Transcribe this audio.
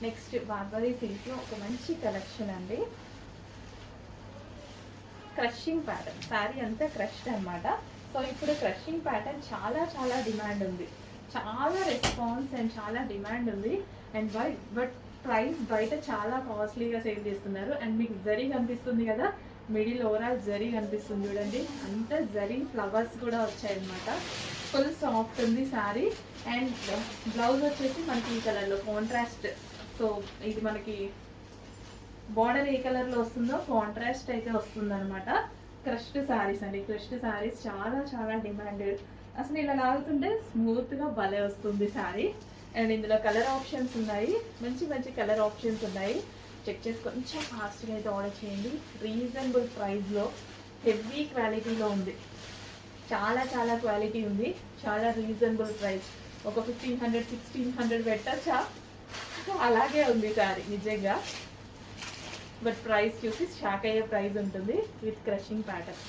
Next barberry సిల్క్లో ఒక మంచి కలెక్షన్ అండి. క్రషింగ్ ప్యాటర్న్, శారీ అంతా క్రష్డ్ అనమాట. సో ఇప్పుడు క్రషింగ్ ప్యాటర్న్ చాలా చాలా డిమాండ్ ఉంది, చాలా రెస్పాన్స్ అండ్ చాలా డిమాండ్ ఉంది. అండ్ బట్ ప్రైస్ బయట చాలా కాస్ట్లీగా సేల్ చేస్తున్నారు. అండ్ మీకు జరీ కనిపిస్తుంది కదా, మిడిల్ ఓవరాల్ జరీ కనిపిస్తుంది చూడండి, అంత జరీ ఫ్లవర్స్ కూడా వచ్చాయన్నమాట. ఫుల్ సాఫ్ట్ ఉంది శారీ. అండ్ బ్లౌజ్ వచ్చేసి మనకి ఈ కలర్లో కాంట్రాస్ట్. సో ఇది మనకి బార్డర్ ఏ కలర్లో వస్తుందో కాంట్రాస్ట్ అయితే వస్తుంది అనమాట. క్రష్డ్ శారీస్ అండి, క్రష్డ్ శారీస్ చాలా చాలా డిమాండ్. అసలు ఇలా లాగుతుంటే స్మూత్గా భలే వస్తుంది శారీ. అండ్ ఇందులో కలర్ ఆప్షన్స్ ఉన్నాయి, మంచి మంచి కలర్ ఆప్షన్స్ ఉన్నాయి. చెక్ చేసి కొంచెం ఫాస్ట్గా అయితే ఆర్డర్ చేయండి. రీజనబుల్ ప్రైస్లో హెవీ క్వాలిటీలో ఉంది, చాలా చాలా క్వాలిటీ ఉంది, చాలా రీజనబుల్ ప్రైస్. ఒక 1500 1600 పెట్టచ్చా, అలాగే ఉంది సారీ నిజంగా. బట్ ప్రైస్ చూసి షాక్ అయ్యే ప్రైస్ ఉంటుంది విత్ క్రషింగ్ ప్యాటర్న్.